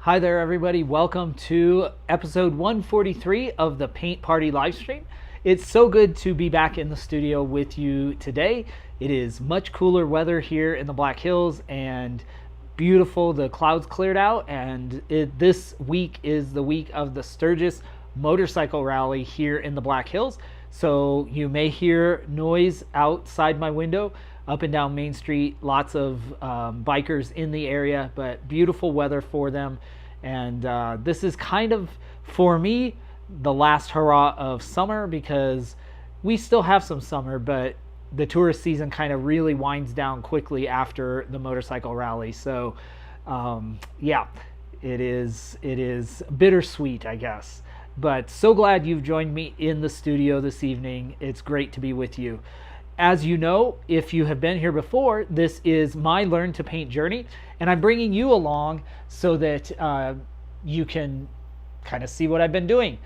Hi there, everybody. Welcome to episode 143 of the Paint Party Livestream. It's so good to be back in the studio with you today. It is much cooler weather here in the Black Hills and beautiful. The clouds cleared out, and this week is the week of the Sturgis motorcycle rally here in the Black Hills. So you may hear noise outside my window. Up and down Main Street, lots of bikers in the area, but beautiful weather for them. And this is kind of, for me, the last hurrah of summer, because we still have some summer, but the tourist season kind of really winds down quickly after the motorcycle rally. So yeah, it is bittersweet, I guess. But so glad you've joined me in the studio this evening. It's great to be with you. As you know, if you have been here before, this is my Learn to Paint journey, and I'm bringing you along so that you can kind of see what I've been doing.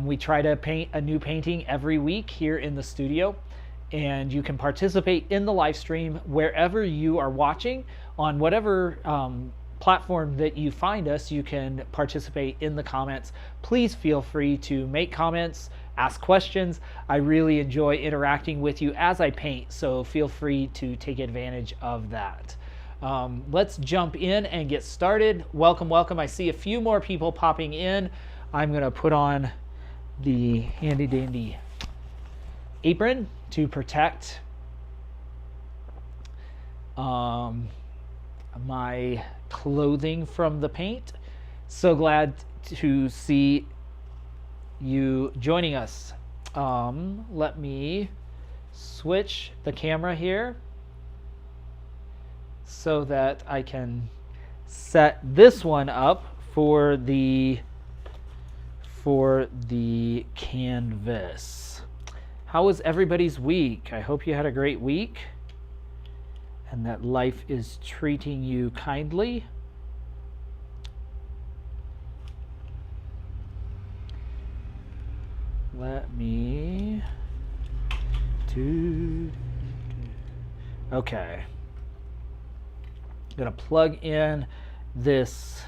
We try to paint a new painting every week here in the studio, and you can participate in the live stream wherever you are watching. On whatever platform that you find us, you can participate in the comments. Please feel free to make comments, ask questions. I really enjoy interacting with you as I paint, so feel free to take advantage of that. Let's jump in and get started. Welcome, welcome. I see a few more people popping in. I'm going to put on the handy dandy apron to protect my clothing from the paint. So glad to see you joining us. Let me switch the camera here so that I can set this one up for the canvas. How was everybody's week? I hope you had a great week and that life is treating you kindly. Let me okay. I'm gonna plug in this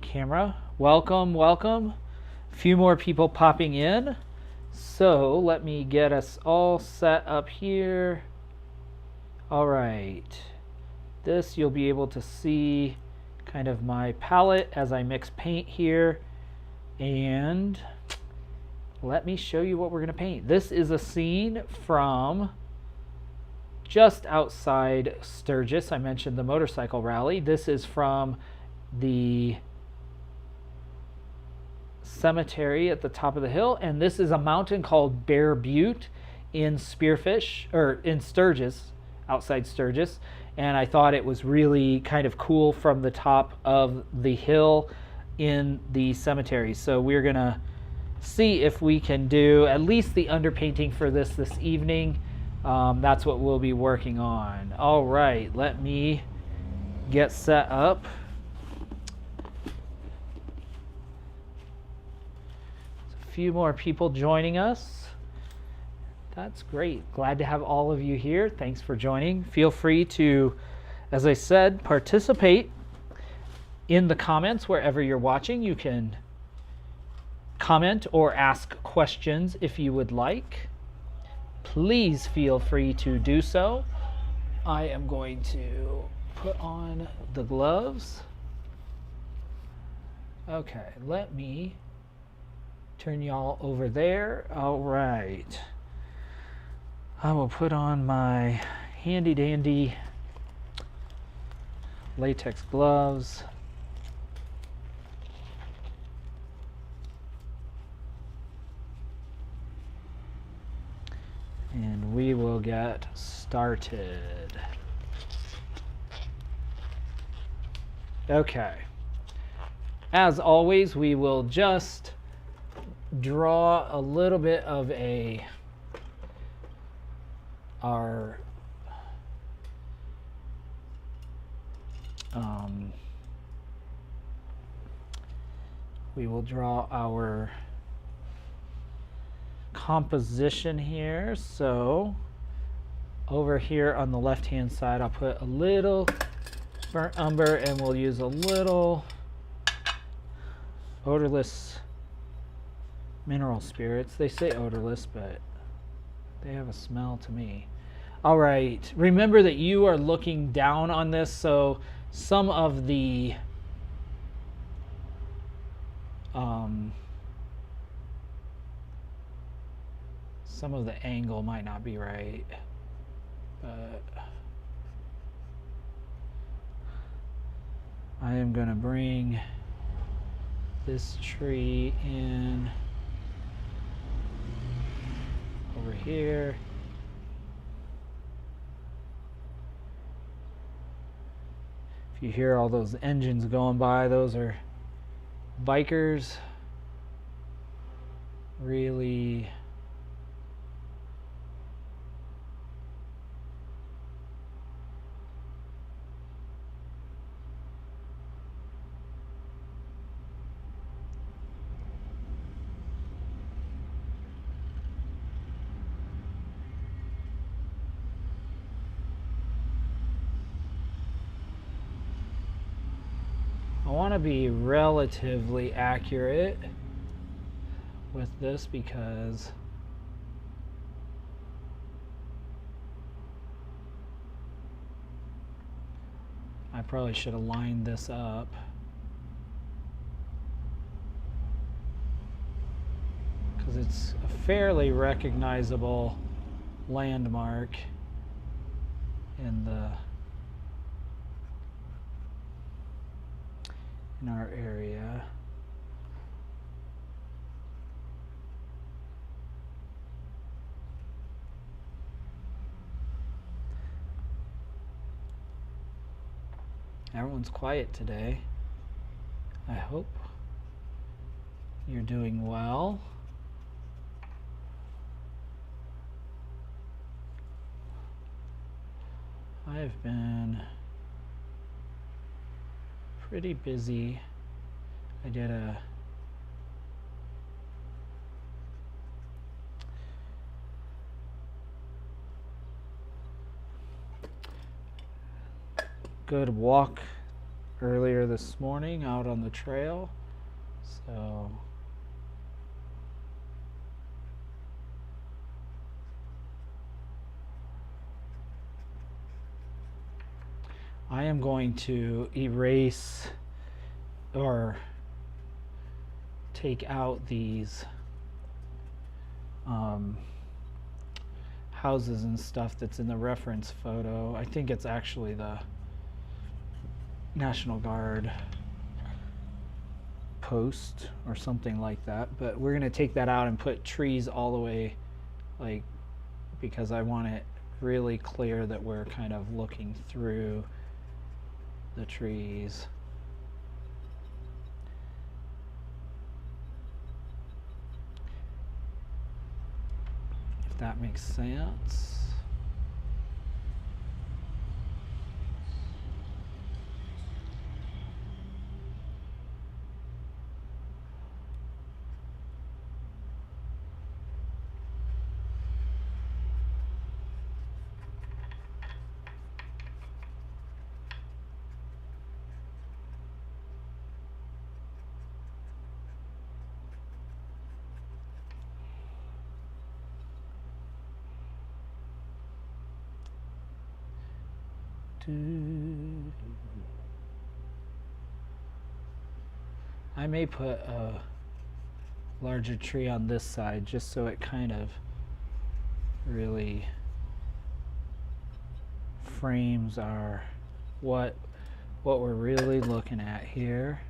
camera. Welcome, welcome. A few more people popping in. So let me get us all set up here. All right. This, you'll be able to see kind of my palette as I mix paint here. And let me show you what we're going to paint. This is a scene from just outside Sturgis. I mentioned the motorcycle rally. This is from the cemetery at the top of the hill, and this is a mountain called Bear Butte in Sturgis, outside Sturgis. And I thought it was really kind of cool from the top of the hill in the cemetery. So we're going to see if we can do at least the underpainting for this evening. That's what we'll be working on. All right, let me get set up. A few more people joining us. That's great. Glad to have all of you here. Thanks for joining. Feel free to, as I said, participate in the comments wherever you're watching. You can comment or ask questions if you would like. Please feel free to do so. I am going to put on the gloves. Okay, let me turn y'all over there. All right. I will put on my handy dandy latex gloves. And we will get started. Okay. As always, we will just draw a little bit of we will draw our composition here. So over here on the left hand side, I'll put a little burnt umber, and we'll use a little odorless mineral spirits. They say odorless, but they have a smell to me. All right, remember that you are looking down on this, so some of the angle might not be right, but I am going to bring this tree in over here. If you hear all those engines going by, those are bikers. Really I want to be relatively accurate with this because I probably should have lined this up. Because it's a fairly recognizable landmark in our area. Everyone's quiet today. I hope you're doing well. I've been pretty busy. I did a good walk earlier this morning out on the trail, so I am going to erase or take out these houses and stuff that's in the reference photo. I think it's actually the National Guard post or something like that, but we're going to take that out and put trees all the way, like, because I want it really clear that we're kind of looking through the trees. If that makes sense. I may put a larger tree on this side just so it kind of really frames our what we're really looking at here.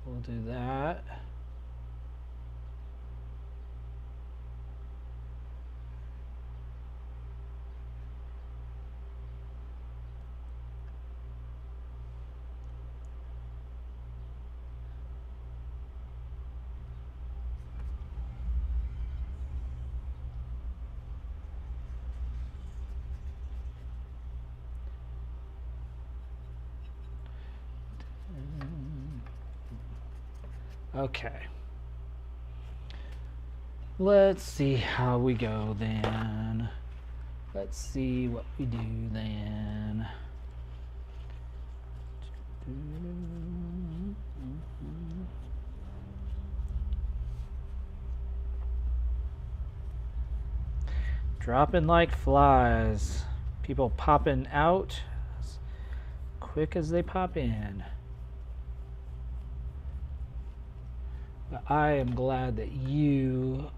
We'll do that. Okay. Let's see how we go then. Let's see what we do then. Dropping like flies. People popping out as quick as they pop in. But I am glad that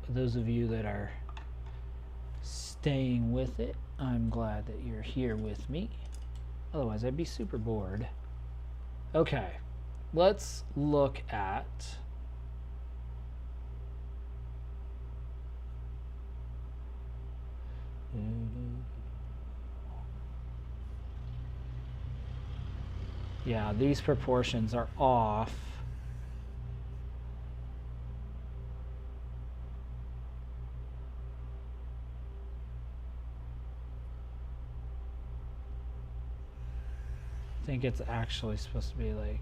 those of you that are staying with it, I'm glad that you're here with me. Otherwise, I'd be super bored. Okay, let's look at yeah, these proportions are off. I think it's actually supposed to be like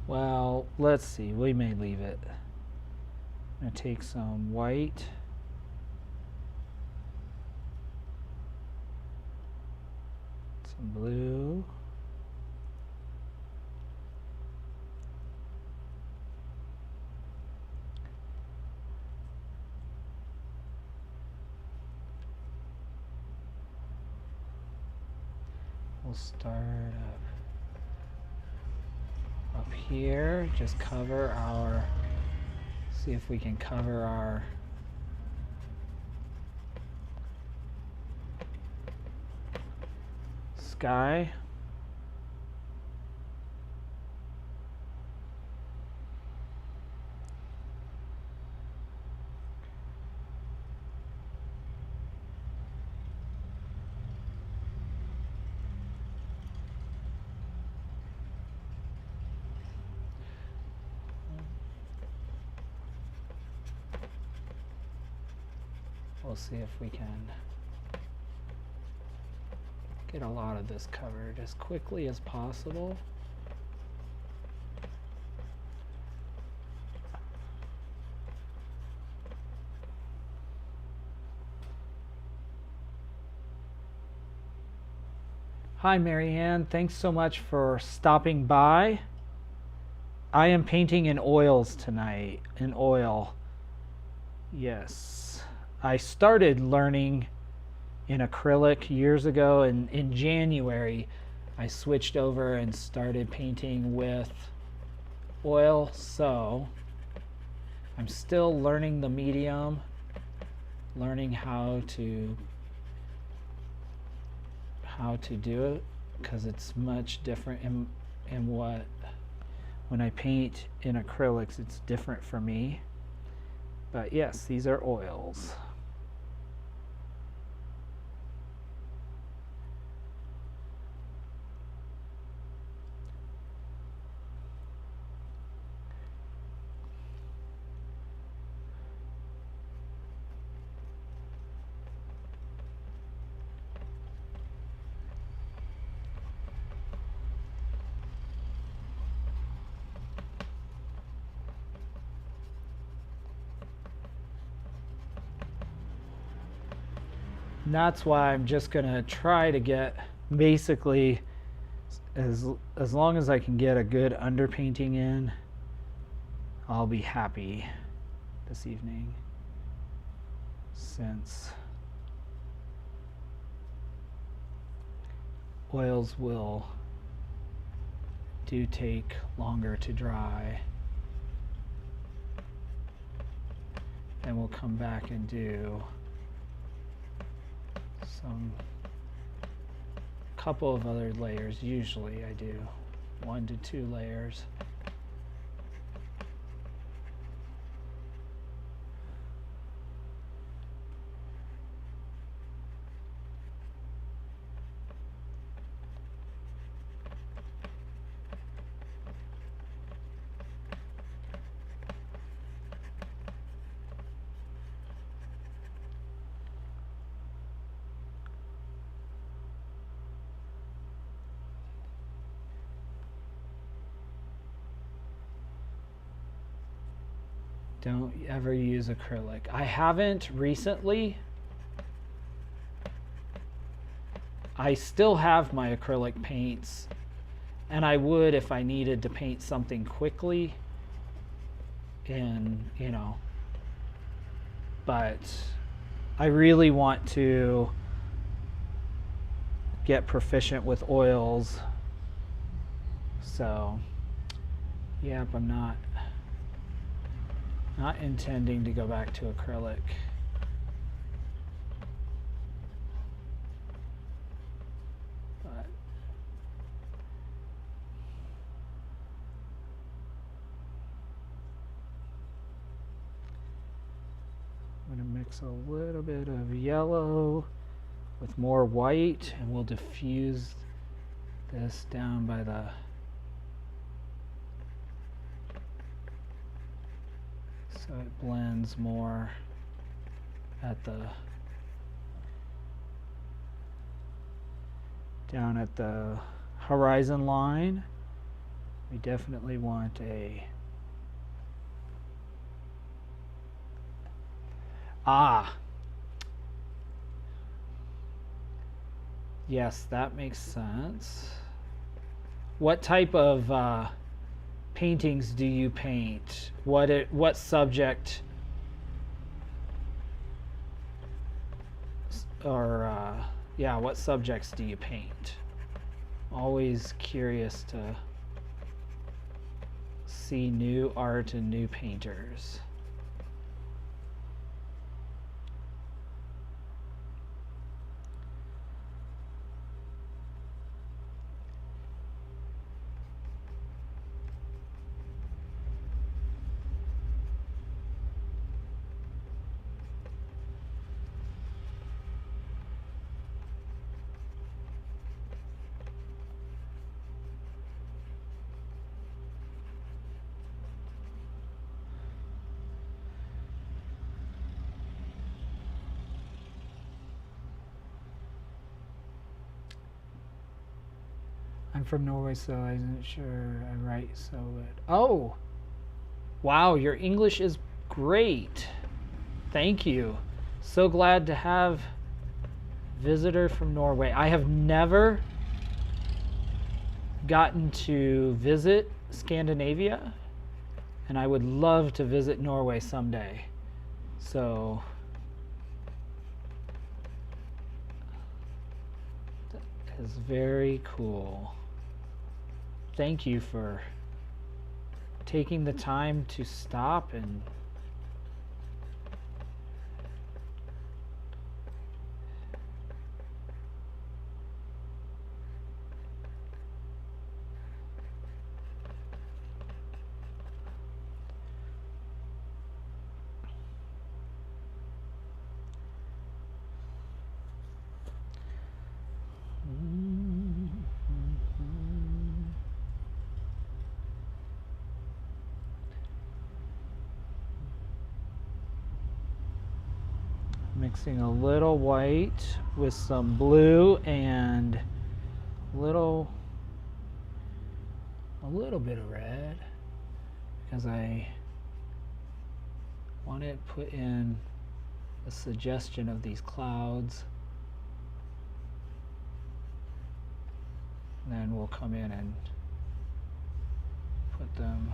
well, let's see. We may leave it. I'm going to take some white. Some blue. We'll start up here. Just cover our, see if we can cover our sky. We'll see if we can get a lot of this covered as quickly as possible. Hi, Marianne. Thanks so much for stopping by. I am painting in oils tonight, in oil. Yes. I started learning in acrylic years ago, and in January I switched over and started painting with oil, so I'm still learning the medium, learning how to do it, because it's much different in what, when I paint in acrylics, it's different for me. But yes, these are oils. And that's why I'm just gonna try to get basically as long as I can get a good underpainting in, I'll be happy this evening, since oils do take longer to dry. And we'll come back and do some couple of other layers. Usually I do 1 to 2 layers. Don't ever use acrylic. I haven't recently. I still have my acrylic paints, and I would if I needed to paint something quickly, and you know, but I really want to get proficient with oils. So yep, I'm not intending to go back to acrylic. But I'm going to mix a little bit of yellow with more white, and we'll diffuse this down by the so it blends more at the down at the horizon line. We definitely want a yes, that makes sense. What type of paintings do you paint? What subject or yeah, what subjects do you paint? Always curious to see new art and new painters. I'm from Norway, so I wasn't sure I write so good. Oh, wow, your English is great. Thank you. So glad to have visitor from Norway. I have never gotten to visit Scandinavia, and I would love to visit Norway someday. So that is very cool. Thank you for taking the time to stop and mixing a little white with some blue and a little bit of red, because I want to put in a suggestion of these clouds. And then we'll come in and put them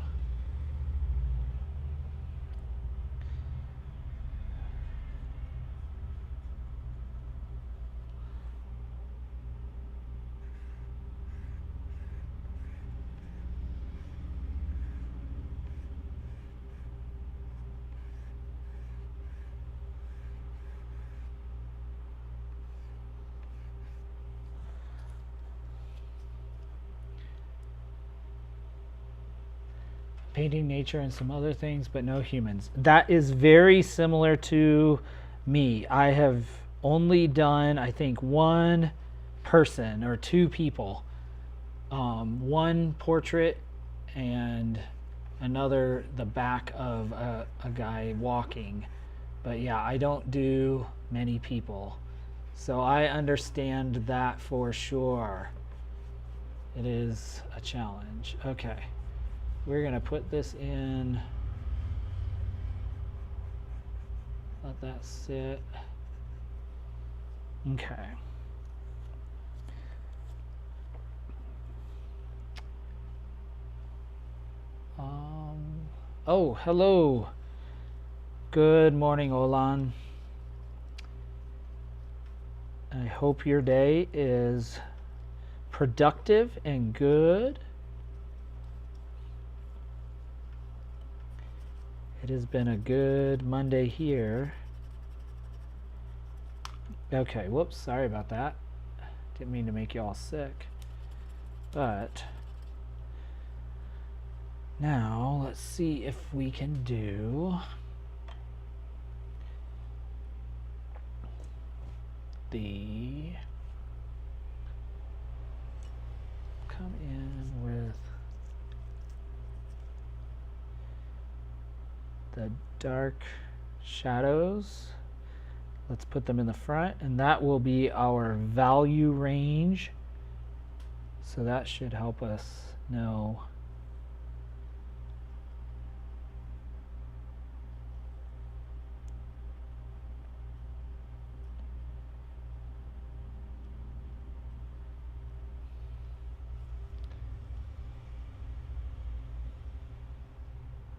painting nature and some other things, but no humans. That is very similar to me. I have only done, I think, one person or two people. One portrait and another the back of a guy walking. But yeah, I don't do many people. So I understand that for sure. It is a challenge. Okay. We're going to put this in Let that sit. Okay. Oh, hello. Good morning, Olan. I hope your day is productive and good. It has been a good Monday here. Okay, whoops, sorry about that. Didn't mean to make you all sick. But now let's see if we can do the come in with the dark shadows. Let's put them in the front, and that will be our value range. So that should help us know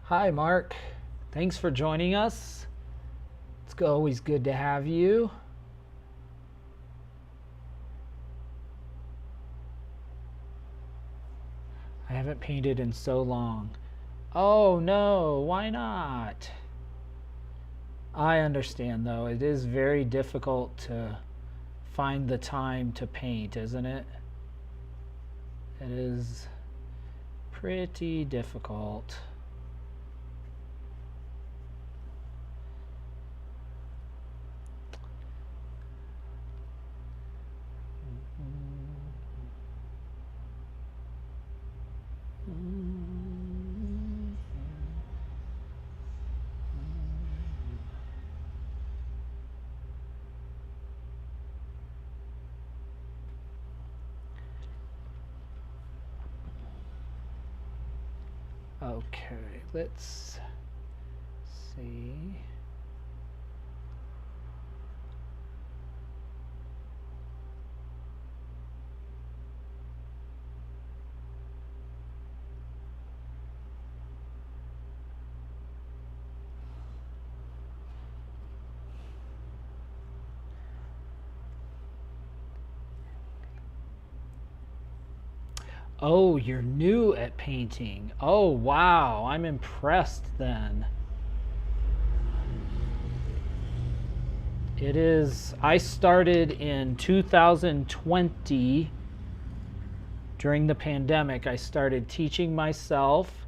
Hi, Mark. Thanks for joining us. It's always good to have you. I haven't painted in so long. Oh no, why not? I understand though. It is very difficult to find the time to paint, isn't it? It is pretty difficult. Okay, let's see. Oh, you're new at painting. Oh, wow. I'm impressed then. It is, I started in 2020 during the pandemic. I started teaching myself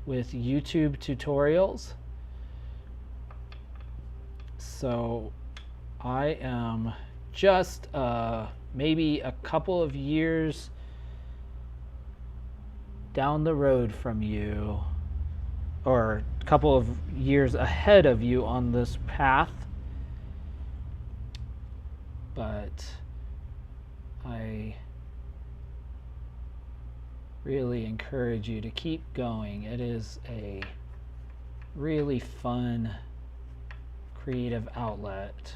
with YouTube tutorials. So I am just maybe a couple of years down the road from you, or a couple of years ahead of you on this path, but I really encourage you to keep going. It is a really fun creative outlet.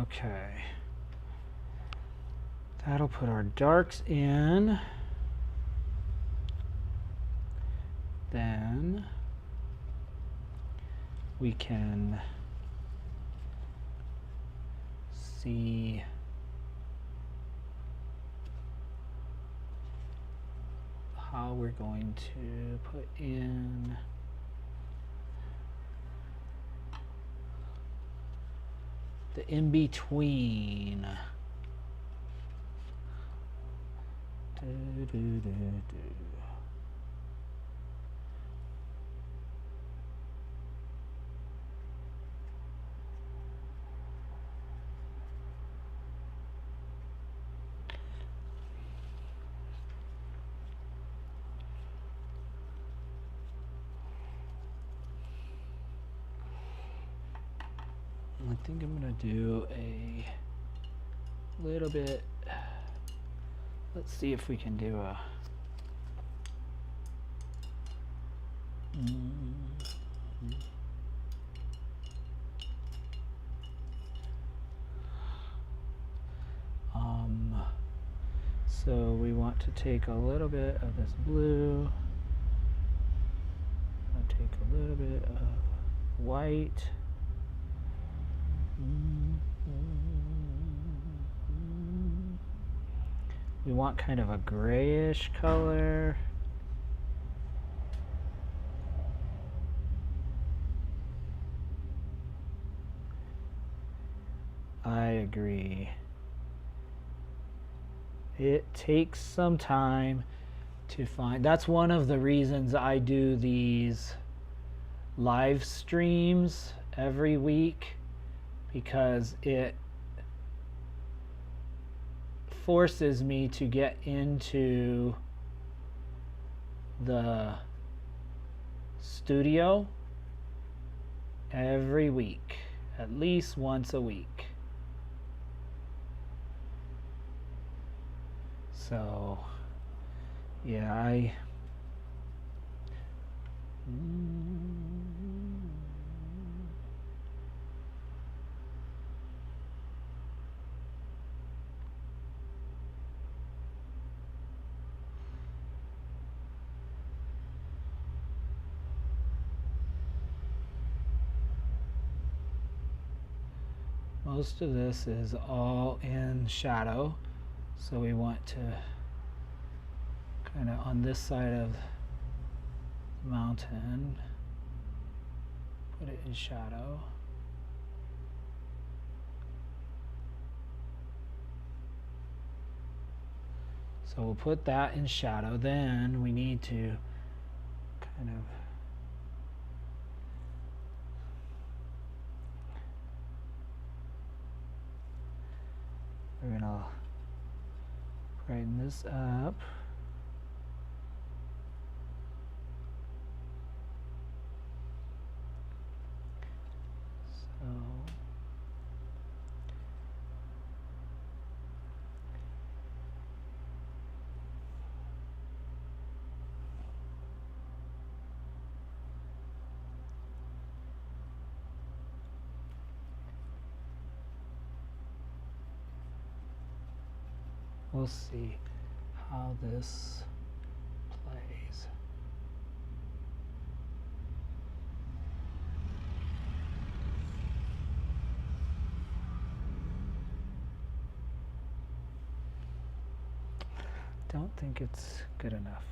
Okay. That'll put our darks in. Then we can see how we're going to put in the in-between. I think I'm going to do a little bit. Let's see if we can do a so we want to take a little bit of this blue. I'll take a little bit of white. We want kind of a grayish color. I agree. It takes some time to find. That's one of the reasons I do these live streams every week, because it forces me to get into the studio every week, at least once a week. So, yeah, most of this is all in shadow, so we want to kind of on this side of the mountain put it in shadow. So we'll put that in shadow. Then we need to kind of we're gonna brighten this up. So we'll see how this plays. Don't think it's good enough.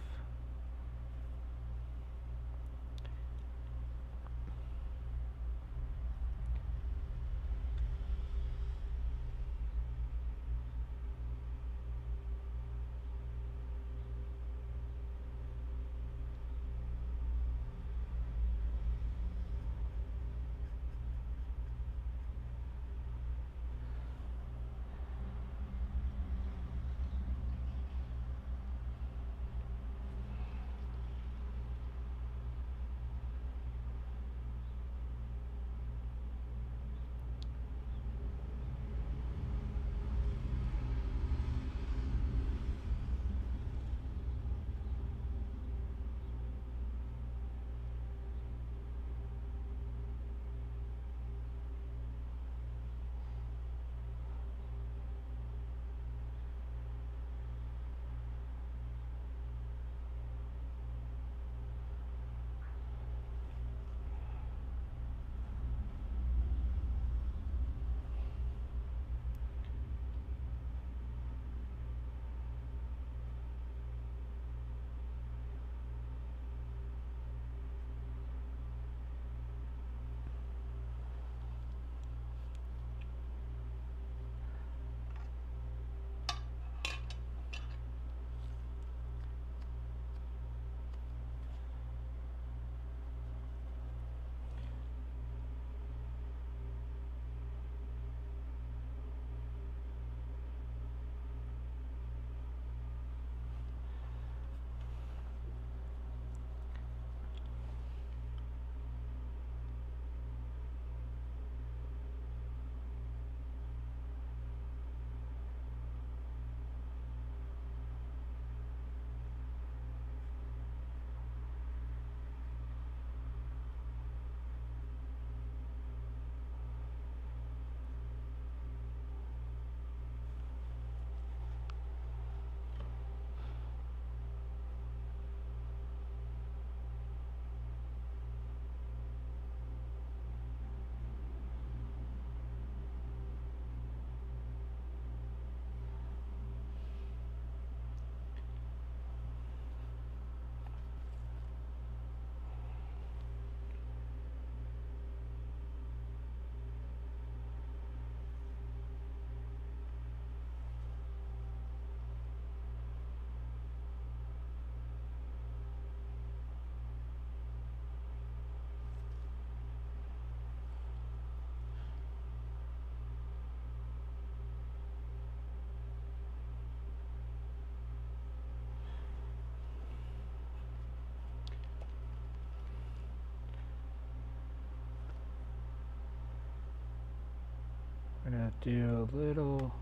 We're gonna do a little,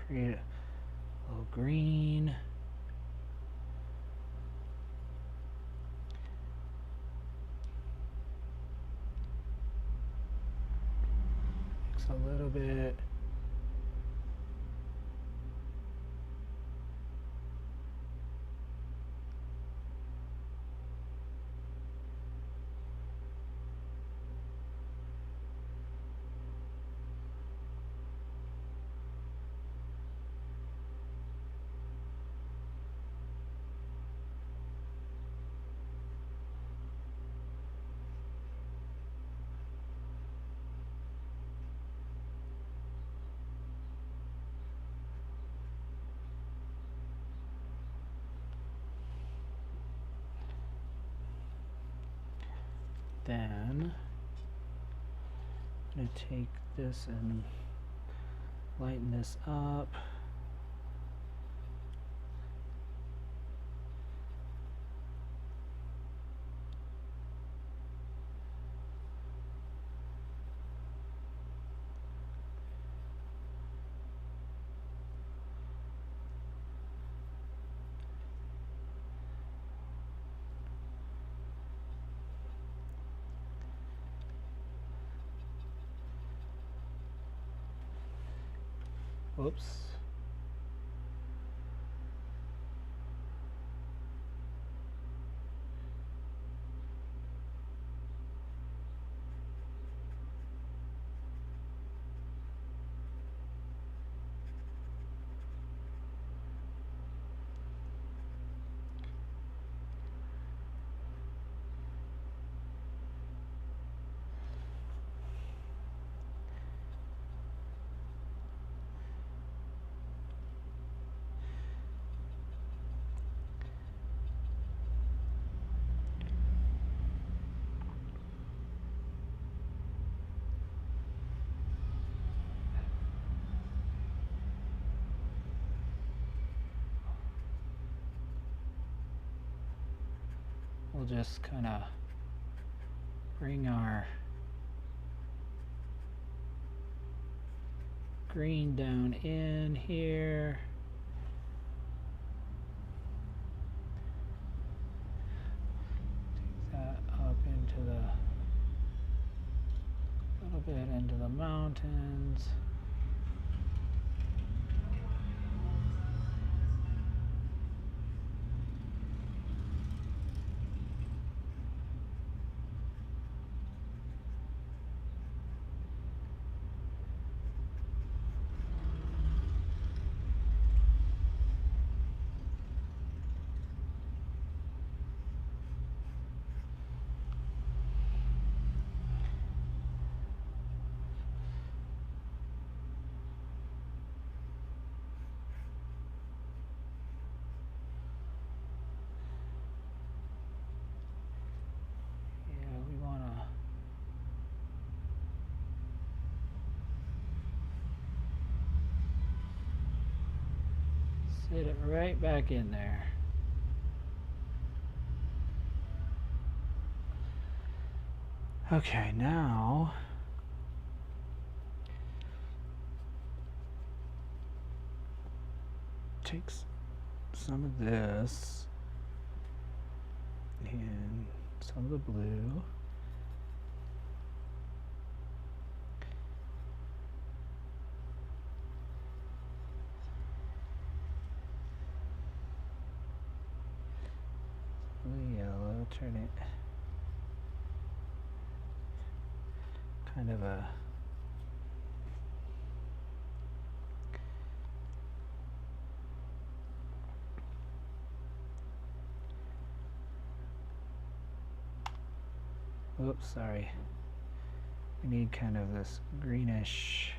create a little green. Mix a little bit. Then I'm going to take this and lighten this up. Whoops. We'll just kind of bring our green down in here. Take that up into the, a little bit into the mountains. Sit it right back in there. Okay, now takes some of this and some of the blue. Yellow, turn it kind of a oops, sorry. We need kind of this greenish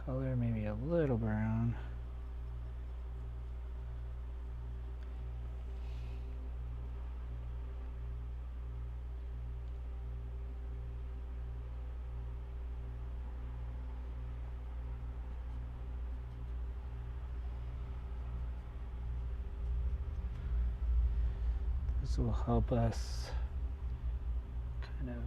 color, maybe a little brown. This will help us kind of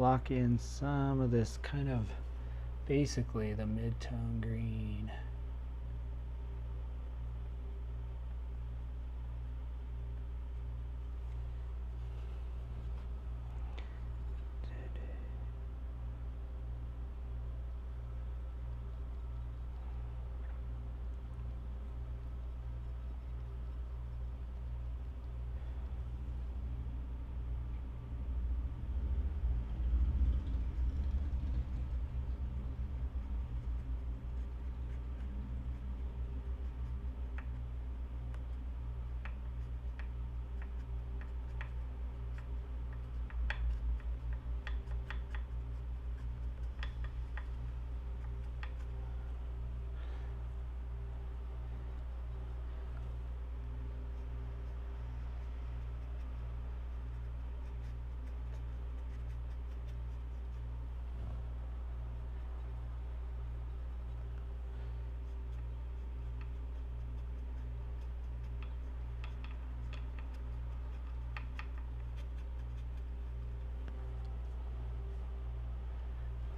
block in some of this kind of basically the mid-tone green.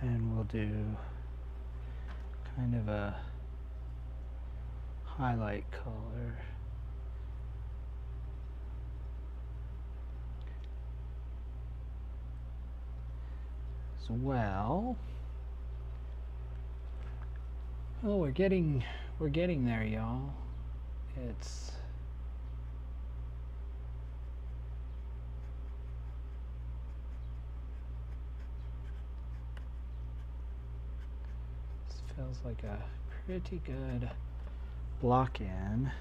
And we'll do kind of a highlight color. As well. Oh, we're getting there, y'all. It's feels like a pretty good block in.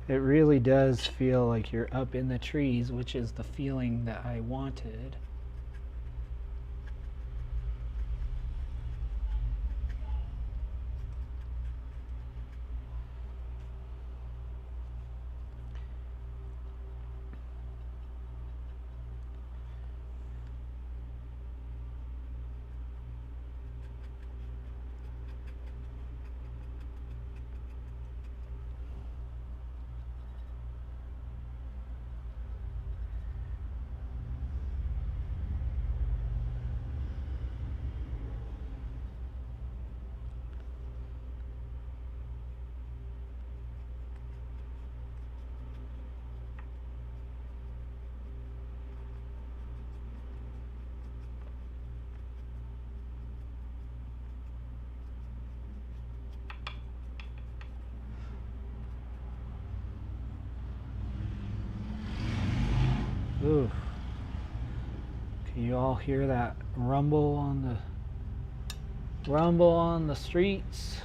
It really does feel like you're up in the trees, which is the feeling that I wanted. Ooh. Can you all hear that rumble on the streets?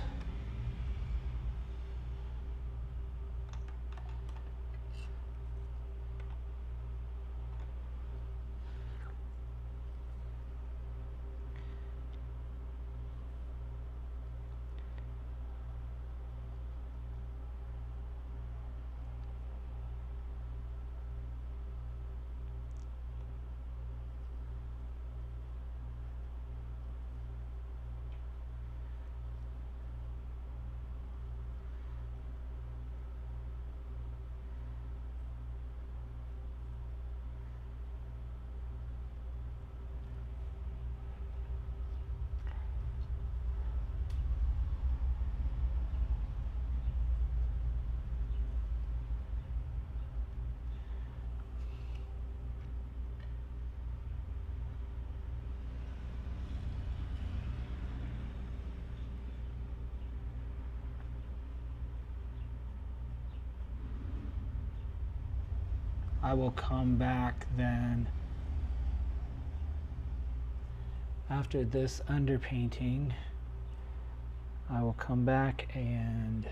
I will come back then after this underpainting. I will come back and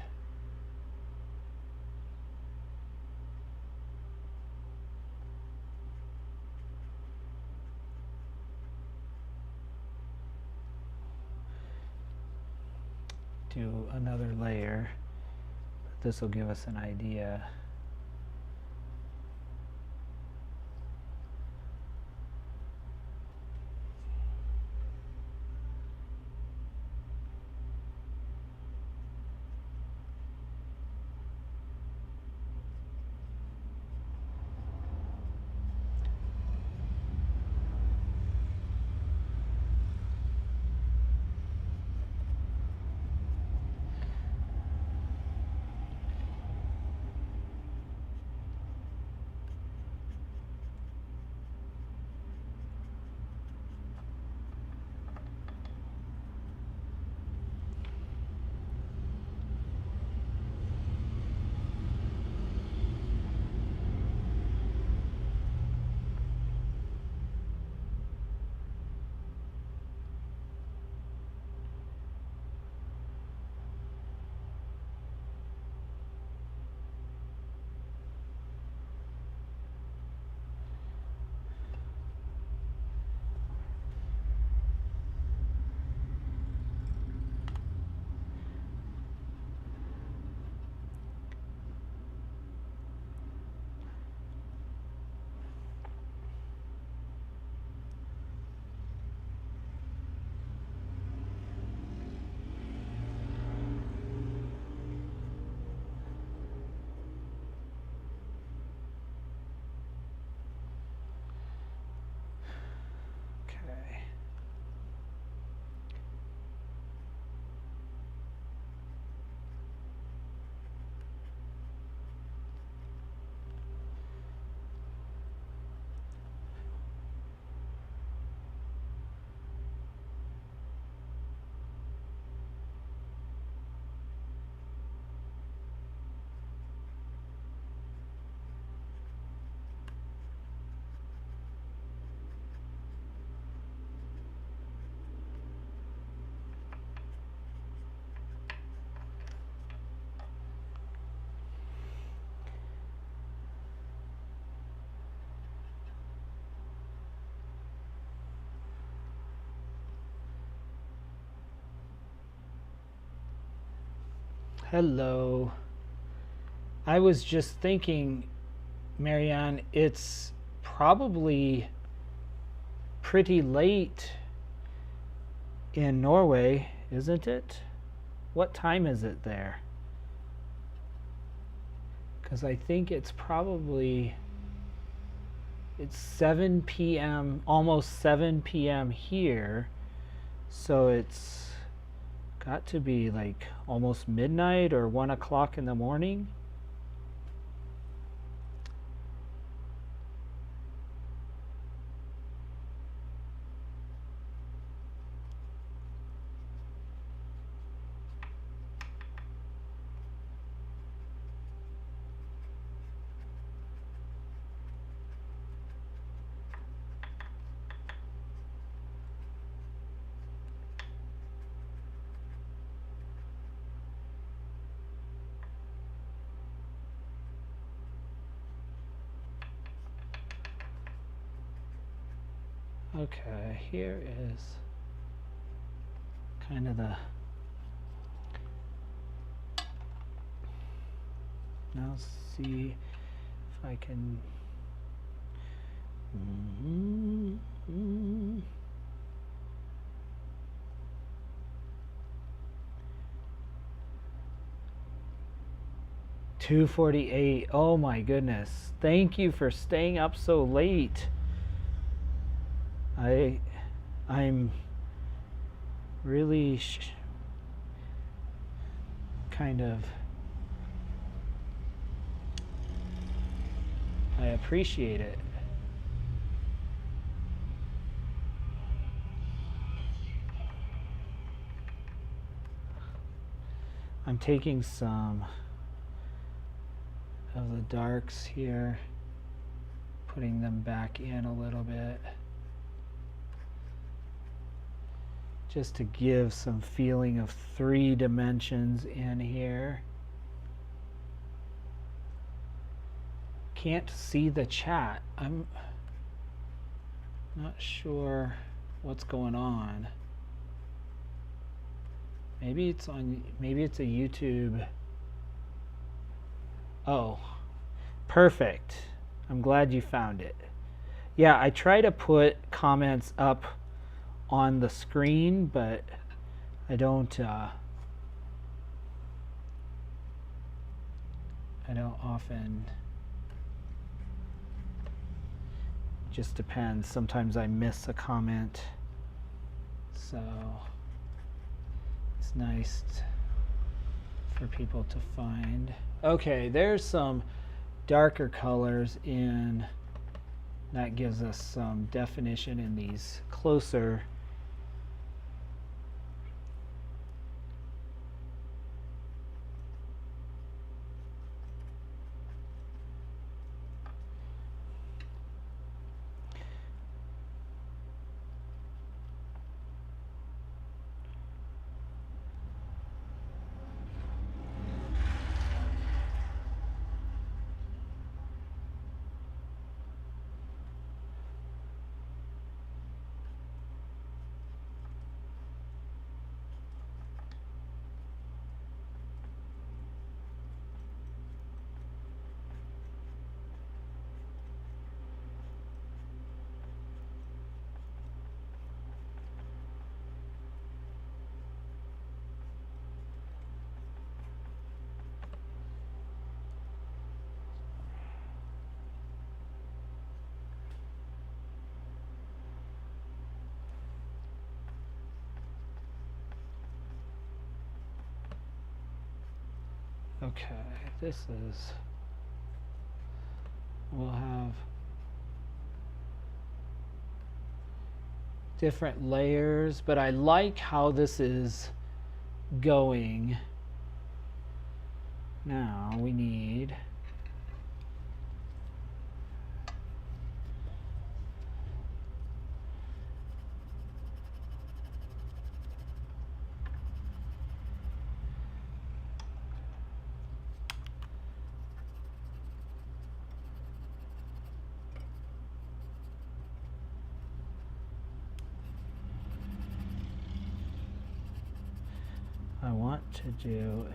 do another layer. This will give us an idea. Hello. I was just thinking, Marianne, it's probably pretty late in Norway, isn't it? What time is it there? Because I think it's 7 p.m., almost 7 p.m. here. So it's got to be like almost midnight or 1 o'clock in the morning. Okay, here is kind of the, now see if I can, 2:48. Oh my goodness. Thank you for staying up so late. I'm really kind of, I appreciate it. I'm taking some of the darks here, putting them back in a little bit, just to give some feeling of 3 dimensions in here. Can't see the chat. I'm not sure what's going on. Maybe it's a YouTube. Oh, perfect. I'm glad you found it. Yeah, I try to put comments up on the screen, but I don't often. Just depends. Sometimes I miss a comment, so it's nice for people to find. Okay, there's some darker colors in. That gives us some definition in these closer Okay, this is, we'll have different layers, but I like how this is going. Now we need I want to do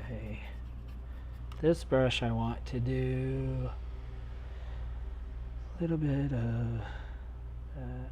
this brush I want to do a little bit of that.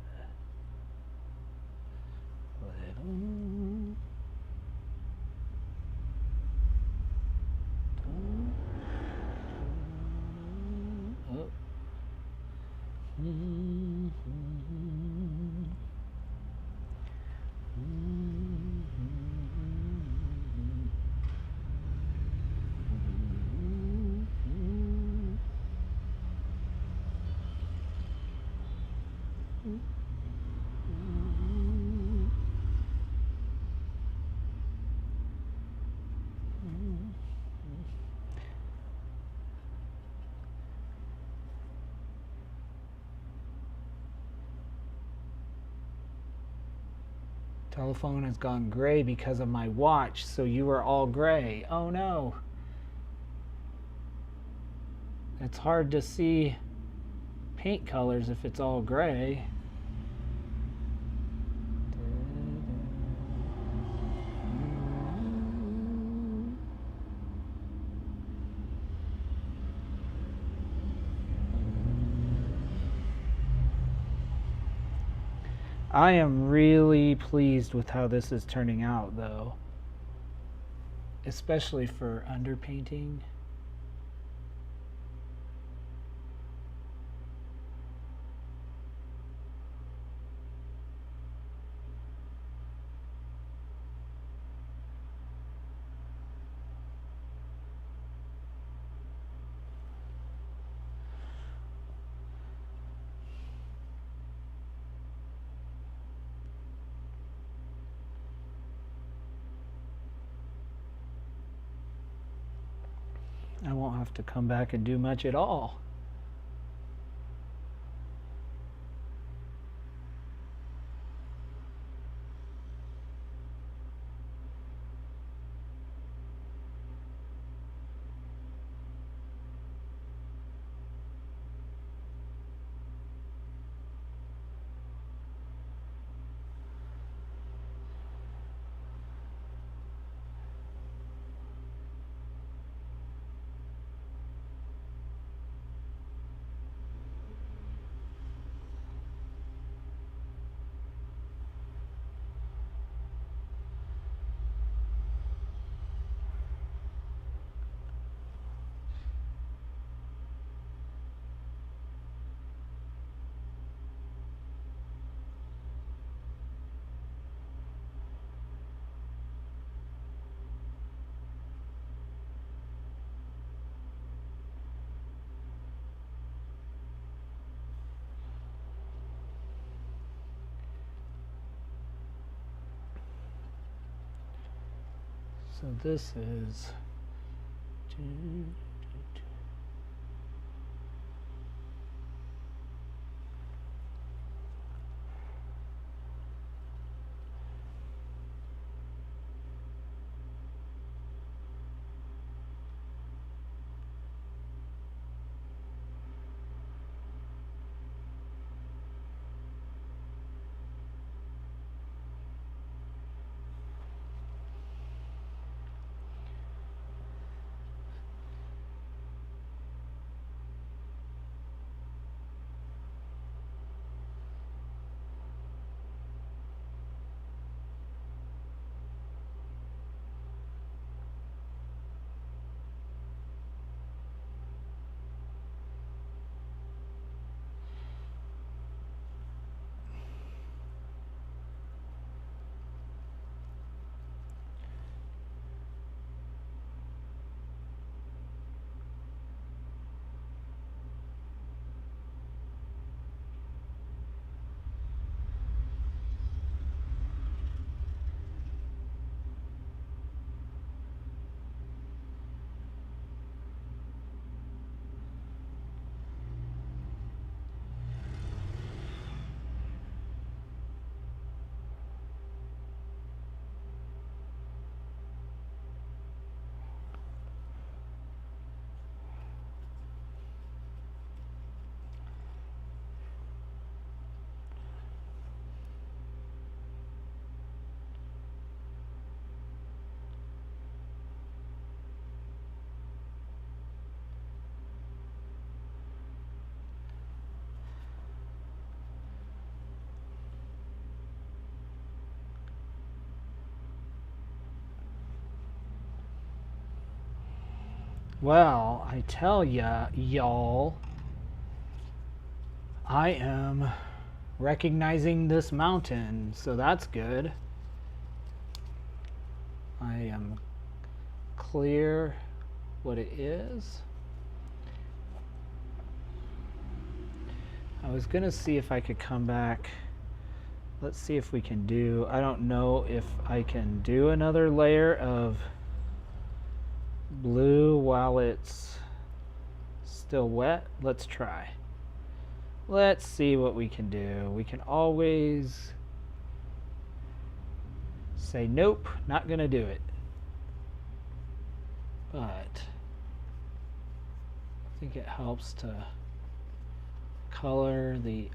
Telephone has gone gray because of my watch, so you are all gray. Oh no. It's hard to see paint colors if it's all gray. I am really pleased with how this is turning out, though, especially for underpainting. I won't have to come back and do much at all. So this is Well, I tell ya, y'all, I am recognizing this mountain, so that's good. I am clear what it is. I was gonna see if I could come back. Let's see if we can do, I don't know if I can do another layer of blue while it's still wet. Let's try. Let's see what we can do. We can always say, nope, not gonna do it. But I think it helps to color the,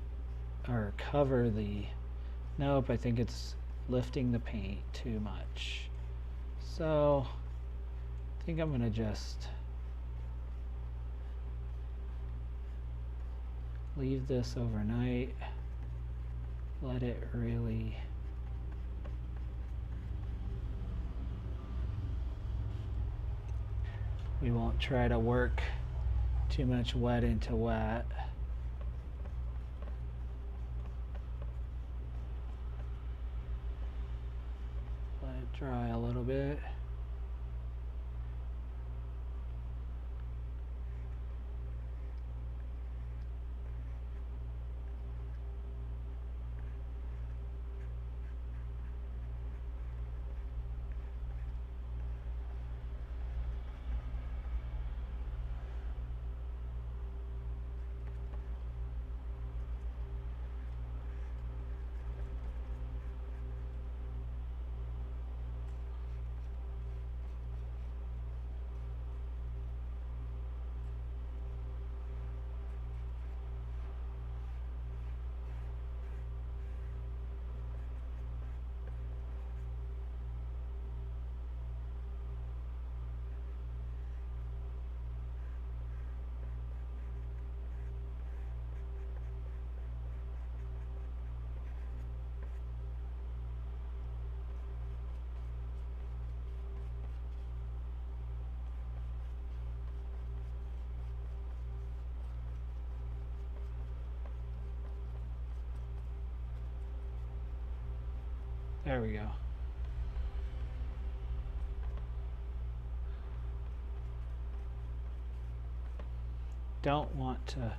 or cover the, nope, I think it's lifting the paint too much. So I think I'm gonna just leave this overnight, let it really we won't try to work too much wet into wet. Let it dry a little bit. There we go. Don't want to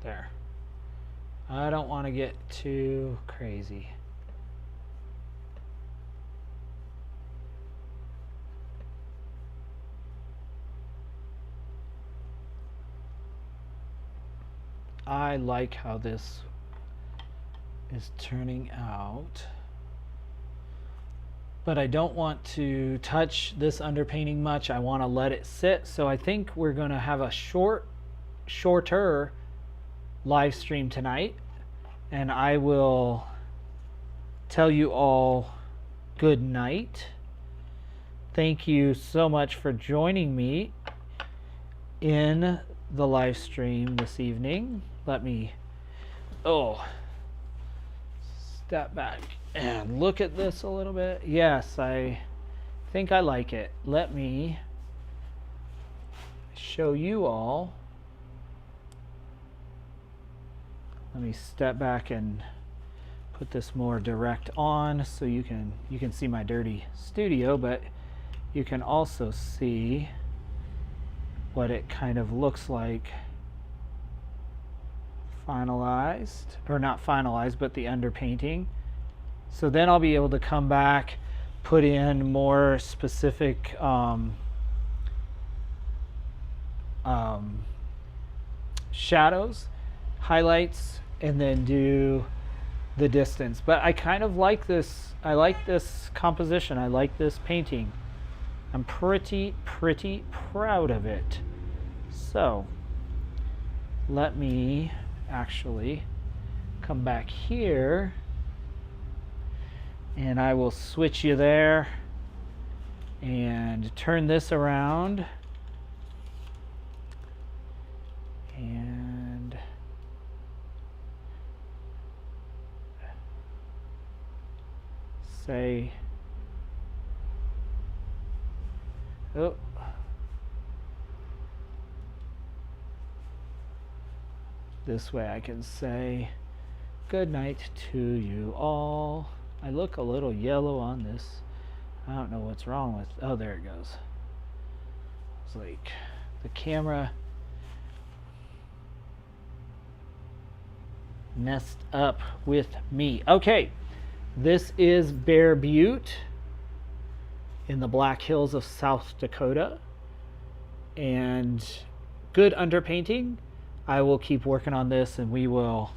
there. I don't want to get too crazy. I like how this is turning out, but I don't want to touch this underpainting much. I want to let it sit. So I think we're going to have a shorter live stream tonight, and I will tell you all good night. Thank you so much for joining me in the live stream this evening. Let me step back and look at this a little bit. Yes, I think I like it. Let me show you all. Let me step back and put this more direct on so you can see my dirty studio, but you can also see what it kind of looks like finalized, or not finalized, but the underpainting. So then I'll be able to come back, put in more specific shadows, highlights, and then do the distance. But I kind of like this. I like this composition. I like this painting. I'm pretty proud of it. So let me actually come back here, and I will switch you there and turn this around and say, oh, this way I can say good night to you all. I look a little yellow on this. I don't know what's wrong with, oh, there it goes. It's like the camera messed up with me. Okay, this is Bear Butte in the Black Hills of South Dakota, and good underpainting. I will keep working on this and we will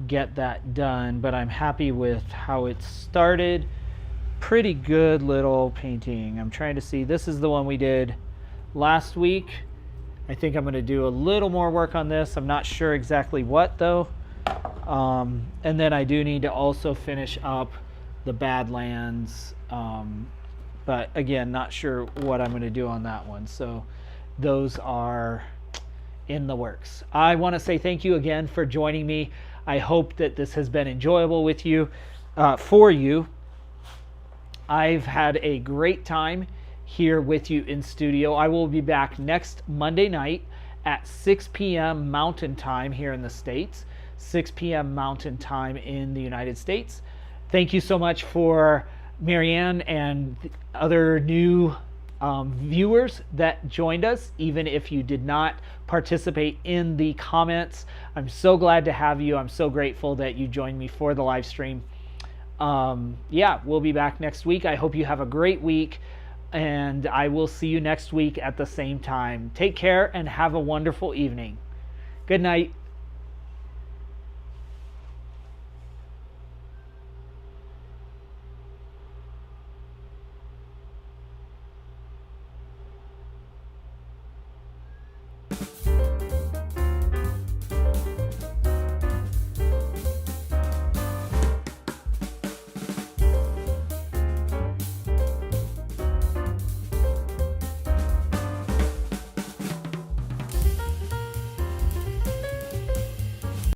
get that done, but I'm happy with how it started. Pretty good little painting. I'm trying to see, this is the one we did last week. I think I'm going to do a little more work on this. I'm not sure exactly what though. And then I do need to also finish up the Badlands, but again, not sure what I'm going to do on that one. So those are in the works. I want to say thank you again for joining me. I hope that this has been enjoyable with you, for you. I've had a great time here with you in studio. I will be back next Monday night at 6 p.m. Mountain Time here in the States, 6 p.m. Mountain Time in the United States. Thank you so much for Marianne and other new viewers that joined us, even if you did not participate in the comments. I'm so glad to have you. I'm so grateful that you joined me for the live stream. Yeah, we'll be back next week. I hope you have a great week, and I will see you next week at the same time. Take care and have a wonderful evening. Good night.